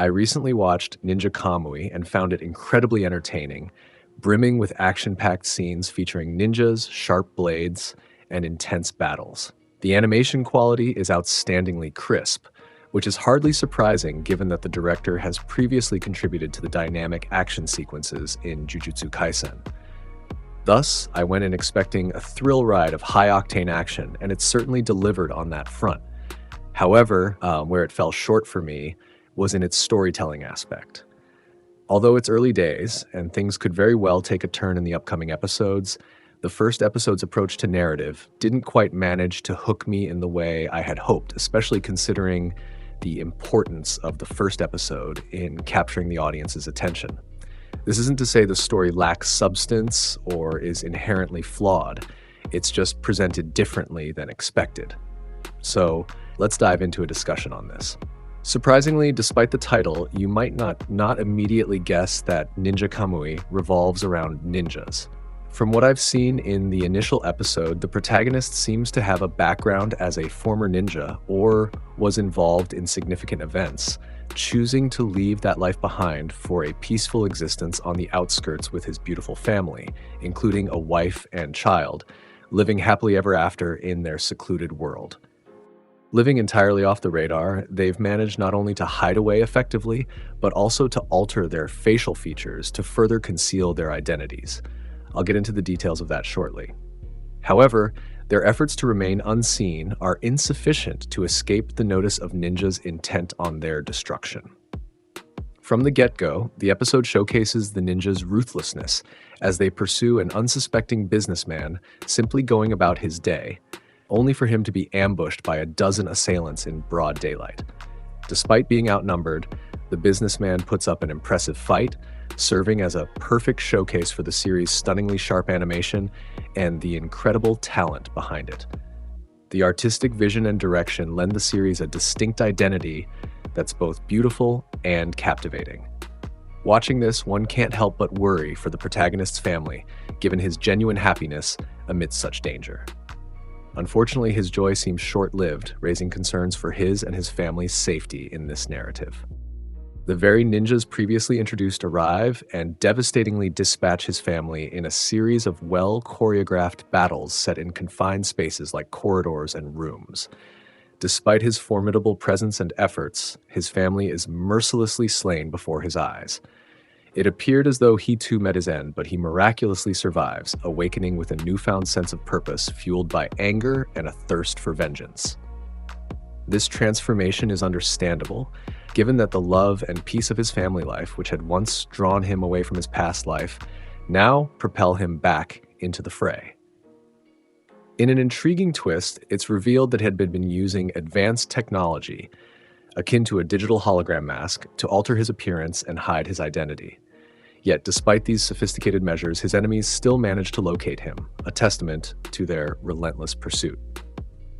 I recently watched Ninja Kamui and found it incredibly entertaining, brimming with action-packed scenes featuring ninjas, sharp blades, and intense battles. The animation quality is outstandingly crisp, which is hardly surprising given that the director has previously contributed to the dynamic action sequences in Jujutsu Kaisen. Thus, I went in expecting a thrill ride of high-octane action, and it certainly delivered on that front. However, where it fell short for me was in its storytelling aspect. Although it's early days, and things could very well take a turn in the upcoming episodes, the first episode's approach to narrative didn't quite manage to hook me in the way I had hoped, especially considering the importance of the first episode in capturing the audience's attention. This isn't to say the story lacks substance or is inherently flawed. It's just presented differently than expected. So let's dive into a discussion on this. Surprisingly, despite the title, you might not immediately guess that Ninja Kamui revolves around ninjas. From what I've seen in the initial episode, the protagonist seems to have a background as a former ninja or was involved in significant events, choosing to leave that life behind for a peaceful existence on the outskirts with his beautiful family, including a wife and child, living happily ever after in their secluded world. Living entirely off the radar, they've managed not only to hide away effectively, but also to alter their facial features to further conceal their identities. I'll get into the details of that shortly. However, their efforts to remain unseen are insufficient to escape the notice of ninjas intent on their destruction. From the get-go, the episode showcases the ninjas' ruthlessness as they pursue an unsuspecting businessman simply going about his day, only for him to be ambushed by a dozen assailants in broad daylight. Despite being outnumbered, the businessman puts up an impressive fight, serving as a perfect showcase for the series' stunningly sharp animation and the incredible talent behind it. The artistic vision and direction lend the series a distinct identity that's both beautiful and captivating. Watching this, one can't help but worry for the protagonist's family, given his genuine happiness amidst such danger. Unfortunately, his joy seems short-lived, raising concerns for his and his family's safety in this narrative. The very ninjas previously introduced arrive and devastatingly dispatch his family in a series of well-choreographed battles set in confined spaces like corridors and rooms. Despite his formidable presence and efforts, his family is mercilessly slain before his eyes. It appeared as though he too met his end, but he miraculously survives, awakening with a newfound sense of purpose fueled by anger and a thirst for vengeance. This transformation is understandable, given that the love and peace of his family life, which had once drawn him away from his past life, now propel him back into the fray. In an intriguing twist, it's revealed that he had been using advanced technology, akin to a digital hologram mask, to alter his appearance and hide his identity. Yet, despite these sophisticated measures, his enemies still manage to locate him, a testament to their relentless pursuit.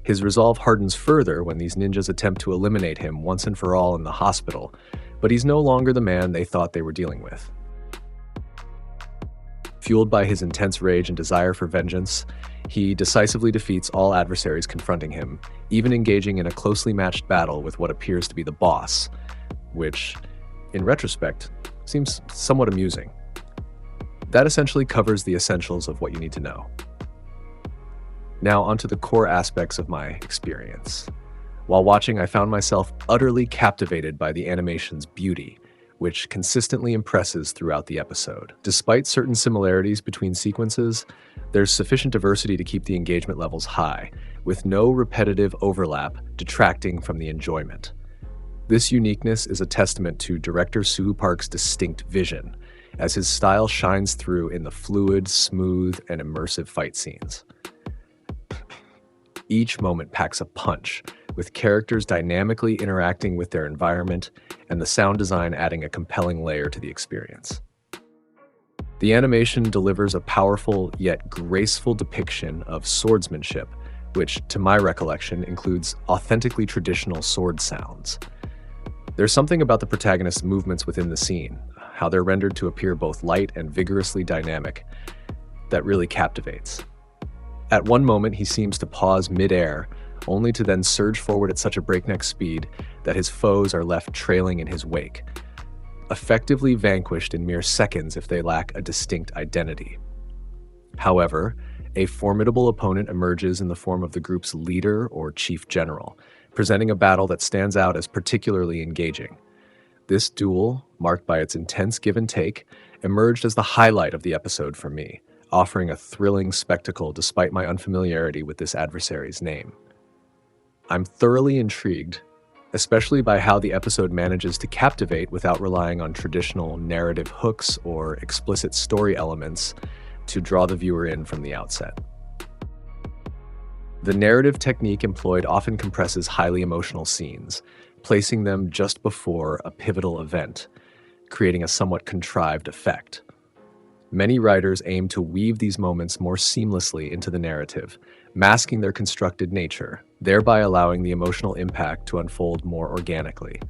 His resolve hardens further when these ninjas attempt to eliminate him once and for all in the hospital, but he's no longer the man they thought they were dealing with. Fueled by his intense rage and desire for vengeance, he decisively defeats all adversaries confronting him, even engaging in a closely matched battle with what appears to be the boss, which, in retrospect, seems somewhat amusing. That essentially covers the essentials of what you need to know. Now onto the core aspects of my experience. While watching, I found myself utterly captivated by the animation's beauty, which consistently impresses throughout the episode. Despite certain similarities between sequences, there's sufficient diversity to keep the engagement levels high, with no repetitive overlap detracting from the enjoyment. This uniqueness is a testament to director Suhu Park's distinct vision, as his style shines through in the fluid, smooth, and immersive fight scenes. Each moment packs a punch, with characters dynamically interacting with their environment and the sound design adding a compelling layer to the experience. The animation delivers a powerful yet graceful depiction of swordsmanship, which, to my recollection, includes authentically traditional sword sounds. There's something about the protagonist's movements within the scene, how they're rendered to appear both light and vigorously dynamic, that really captivates. At one moment, he seems to pause mid-air, only to then surge forward at such a breakneck speed that his foes are left trailing in his wake, effectively vanquished in mere seconds if they lack a distinct identity. However, a formidable opponent emerges in the form of the group's leader or chief general, presenting a battle that stands out as particularly engaging. This duel, marked by its intense give and take, emerged as the highlight of the episode for me, offering a thrilling spectacle despite my unfamiliarity with this adversary's name. I'm thoroughly intrigued, especially by how the episode manages to captivate without relying on traditional narrative hooks or explicit story elements to draw the viewer in from the outset. The narrative technique employed often compresses highly emotional scenes, placing them just before a pivotal event, creating a somewhat contrived effect. Many writers aim to weave these moments more seamlessly into the narrative, masking their constructed nature, thereby allowing the emotional impact to unfold more organically.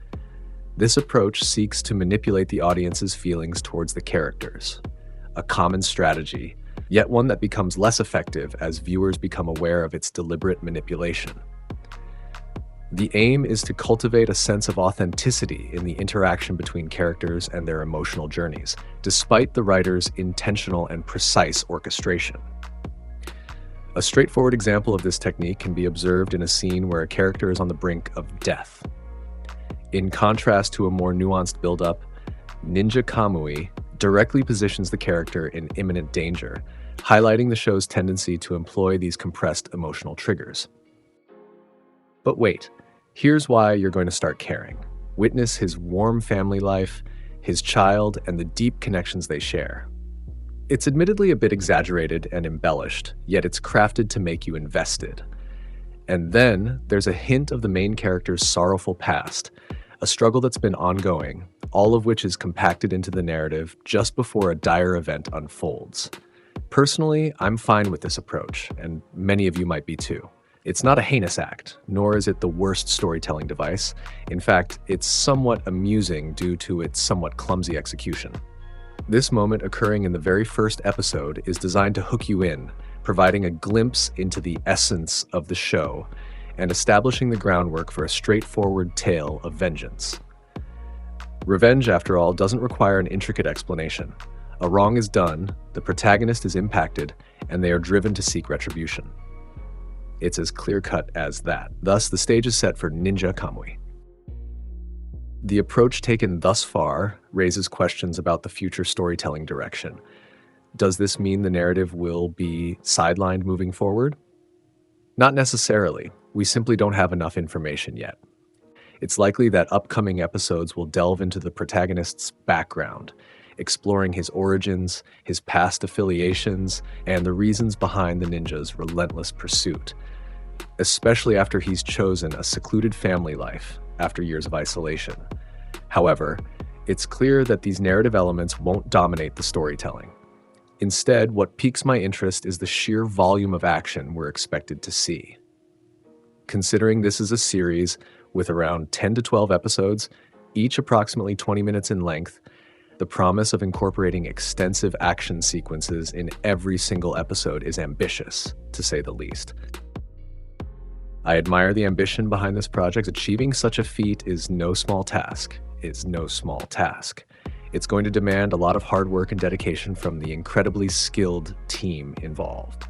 This approach seeks to manipulate the audience's feelings towards the characters, a common strategy, yet one that becomes less effective as viewers become aware of its deliberate manipulation. The aim is to cultivate a sense of authenticity in the interaction between characters and their emotional journeys, despite the writer's intentional and precise orchestration. A straightforward example of this technique can be observed in a scene where a character is on the brink of death. In contrast to a more nuanced build-up, Ninja Kamui directly positions the character in imminent danger, highlighting the show's tendency to employ these compressed emotional triggers. But wait, here's why you're going to start caring. Witness his warm family life, his child, and the deep connections they share. It's admittedly a bit exaggerated and embellished, yet it's crafted to make you invested. And then there's a hint of the main character's sorrowful past, a struggle that's been ongoing, all of which is compacted into the narrative just before a dire event unfolds. Personally, I'm fine with this approach, and many of you might be too. It's not a heinous act, nor is it the worst storytelling device. In fact, it's somewhat amusing due to its somewhat clumsy execution. This moment occurring in the very first episode is designed to hook you in, providing a glimpse into the essence of the show and establishing the groundwork for a straightforward tale of vengeance. Revenge, after all, doesn't require an intricate explanation. A wrong is done, the protagonist is impacted, and they are driven to seek retribution. It's as clear-cut as that. Thus, the stage is set for Ninja Kamui. The approach taken thus far raises questions about the future storytelling direction. Does this mean the narrative will be sidelined moving forward? Not necessarily. We simply don't have enough information yet. It's likely that upcoming episodes will delve into the protagonist's background, exploring his origins, his past affiliations, and the reasons behind the ninja's relentless pursuit, especially after he's chosen a secluded family life after years of isolation. However, it's clear that these narrative elements won't dominate the storytelling. Instead, what piques my interest is the sheer volume of action we're expected to see. Considering this is a series with around 10 to 12 episodes, each approximately 20 minutes in length, the promise of incorporating extensive action sequences in every single episode is ambitious, to say the least. I admire the ambition behind this project. Achieving such a feat is no small task. It's going to demand a lot of hard work and dedication from the incredibly skilled team involved.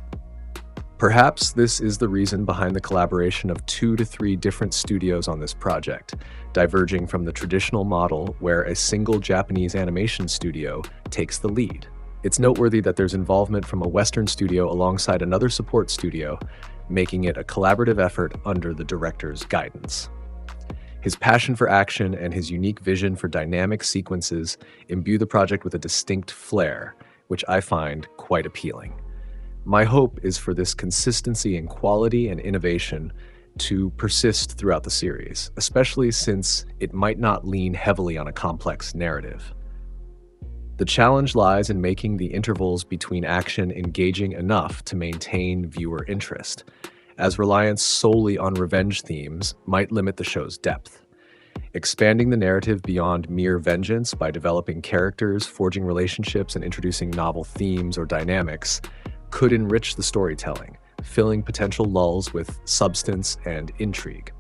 Perhaps this is the reason behind the collaboration of 2 to 3 different studios on this project, diverging from the traditional model where a single Japanese animation studio takes the lead. It's noteworthy that there's involvement from a Western studio alongside another support studio, making it a collaborative effort under the director's guidance. His passion for action and his unique vision for dynamic sequences imbue the project with a distinct flair, which I find quite appealing. My hope is for this consistency in quality and innovation to persist throughout the series, especially since it might not lean heavily on a complex narrative. The challenge lies in making the intervals between action engaging enough to maintain viewer interest, as reliance solely on revenge themes might limit the show's depth. Expanding the narrative beyond mere vengeance by developing characters, forging relationships, and introducing novel themes or dynamics could enrich the storytelling, filling potential lulls with substance and intrigue.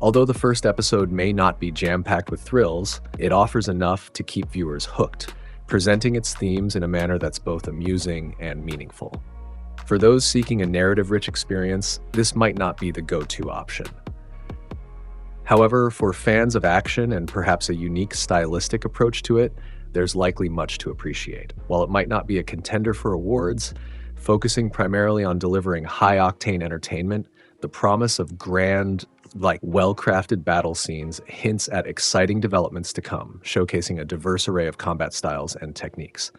Although the first episode may not be jam-packed with thrills, it offers enough to keep viewers hooked, presenting its themes in a manner that's both amusing and meaningful. For those seeking a narrative-rich experience, this might not be the go-to option. However, for fans of action and perhaps a unique stylistic approach to it, there's likely much to appreciate. While it might not be a contender for awards, focusing primarily on delivering high-octane entertainment, the promise of grand, well-crafted battle scenes hints at exciting developments to come, showcasing a diverse array of combat styles and techniques.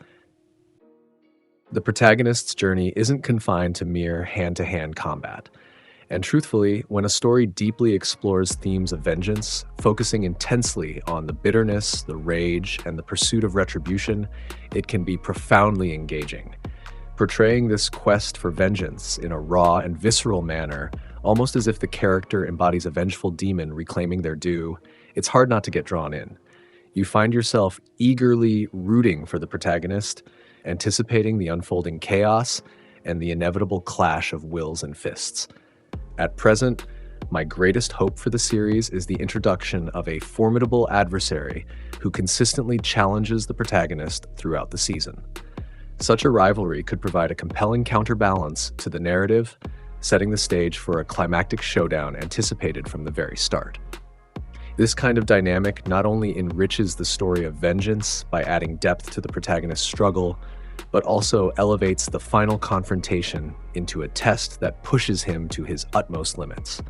The protagonist's journey isn't confined to mere hand-to-hand combat. And truthfully, when a story deeply explores themes of vengeance, focusing intensely on the bitterness, the rage, and the pursuit of retribution, it can be profoundly engaging. Portraying this quest for vengeance in a raw and visceral manner, almost as if the character embodies a vengeful demon reclaiming their due, it's hard not to get drawn in. You find yourself eagerly rooting for the protagonist, anticipating the unfolding chaos and the inevitable clash of wills and fists. At present, my greatest hope for the series is the introduction of a formidable adversary who consistently challenges the protagonist throughout the season. Such a rivalry could provide a compelling counterbalance to the narrative, setting the stage for a climactic showdown anticipated from the very start. This kind of dynamic not only enriches the story of vengeance by adding depth to the protagonist's struggle, but also elevates the final confrontation into a test that pushes him to his utmost limits.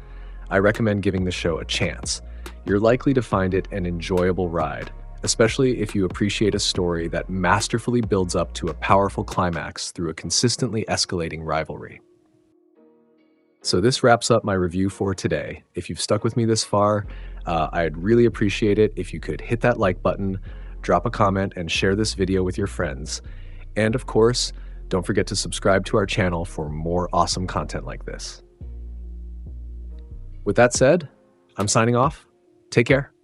I recommend giving the show a chance. You're likely to find it an enjoyable ride, especially if you appreciate a story that masterfully builds up to a powerful climax through a consistently escalating rivalry. So this wraps up my review for today. If you've stuck with me this far, I'd really appreciate it if you could hit that like button, drop a comment, and share this video with your friends. And of course, don't forget to subscribe to our channel for more awesome content like this. With that said, I'm signing off. Take care.